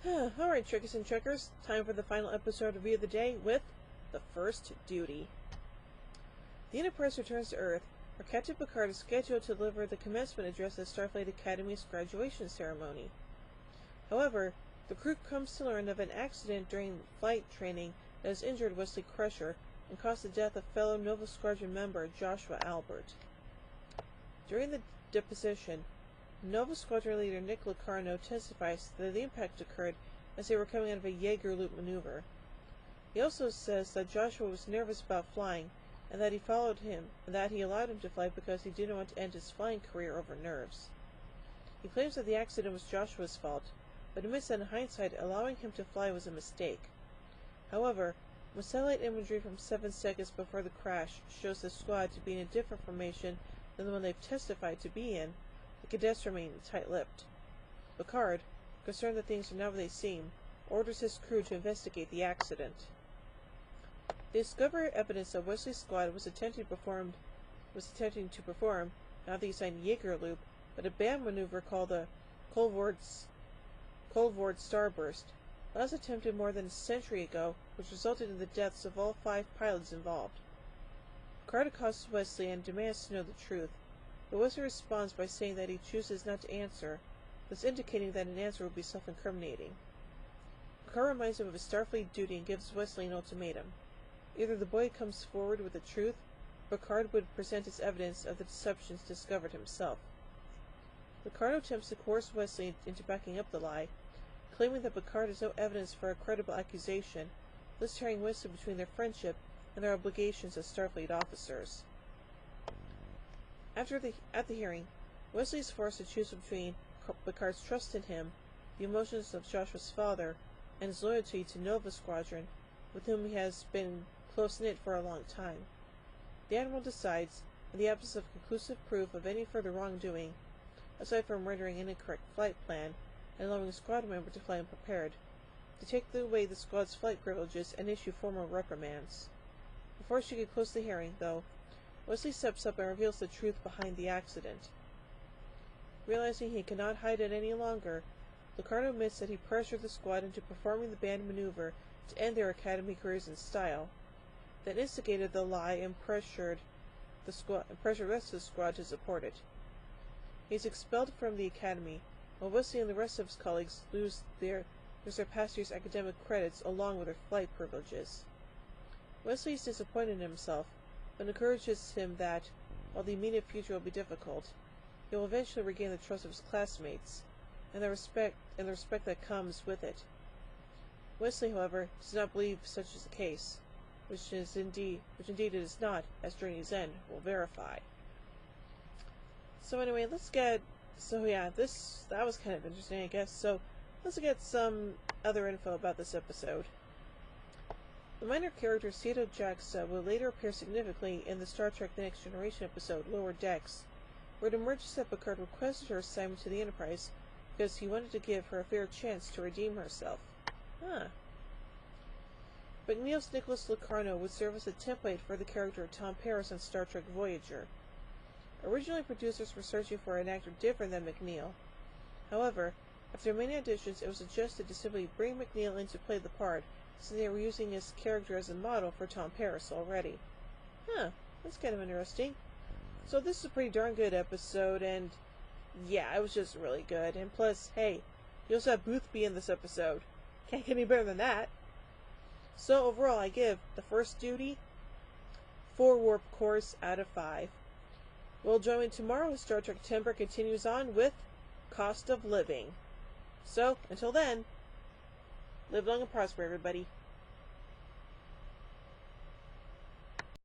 Alright, Trekkers and Trekkers, time for the final episode review of the day with The First Duty. The Enterprise returns to Earth, where Captain Picard is scheduled to deliver the commencement address at Starfleet Academy's graduation ceremony. However, the crew comes to learn of an accident during flight training that has injured Wesley Crusher and caused the death of fellow Nova Squadron member Joshua Albert. During the deposition, Nova Squadron leader Nick Locarno testifies that the impact occurred as they were coming out of a Jaeger loop maneuver. He also says that Joshua was nervous about flying and that he followed him and that he allowed him to fly because he didn't want to end his flying career over nerves. He claims that the accident was Joshua's fault, but admits that in hindsight allowing him to fly was a mistake. However, when satellite imagery from 7 seconds before the crash shows the squad to be in a different formation than the one they've testified to be in, the cadets remain tight-lipped. Picard, concerned that things are not what they seem, orders his crew to investigate the accident. They discover evidence that Wesley's squad was attempting to perform not the assigned Jaeger loop, but a band maneuver called the Colvard Starburst, last attempted more than a century ago, which resulted in the deaths of all 5 pilots involved. Picard accosts Wesley and demands to know the truth, but Wesley responds by saying that he chooses not to answer, thus indicating that an answer would be self-incriminating. Picard reminds him of his Starfleet duty and gives Wesley an ultimatum. Either the boy comes forward with the truth, or Picard would present as evidence of the deceptions discovered himself. Picard attempts to coerce Wesley into backing up the lie, claiming that Picard has no evidence for a credible accusation, thus tearing Wesley between their friendship and their obligations as Starfleet officers. At the hearing, Wesley is forced to choose between Picard's trust in him, the emotions of Joshua's father, and his loyalty to Nova Squadron, with whom he has been close-knit for a long time. The Admiral decides, in the absence of conclusive proof of any further wrongdoing, aside from murdering an incorrect flight plan and allowing a squad member to fly unprepared, to take away the squad's flight privileges and issue formal reprimands. Before she can close the hearing, though, Wesley steps up and reveals the truth behind the accident. Realizing he cannot hide it any longer, Locarno admits that he pressured the squad into performing the band maneuver to end their academy careers in style, then instigated the lie and pressured the rest of the squad to support it. He is expelled from the academy, while Wesley and the rest of his colleagues lose their past year's academic credits along with their flight privileges. Wesley is disappointed in himself, but encourages him that, while the immediate future will be difficult, he will eventually regain the trust of his classmates, and the respect that comes with it. Wesley, however, does not believe such is the case, which indeed it is not, as Journey's End will verify. So anyway, that was kind of interesting, I guess. So let's get some other info about this episode. The minor character Sito Jaxa will later appear significantly in the Star Trek The Next Generation episode Lower Decks, where it emerges that Picard requested her assignment to the Enterprise because he wanted to give her a fair chance to redeem herself. McNeil's Nicholas Locarno would serve as a template for the character of Tom Paris on Star Trek Voyager. Originally, producers were searching for an actor different than McNeil. However, after many auditions, it was suggested to simply bring McNeil in to play the part, since they were using his character as a model for Tom Paris already. That's kind of interesting. So this is a pretty darn good episode, and yeah, it was just really good. And plus, hey, you also have Boothby in this episode. Can't get any better than that. So overall, I give The First Duty 4 warp cores out of 5. We'll join tomorrow as Star Trek Timber continues on with Cost of Living. So, until then, live long and prosper, everybody.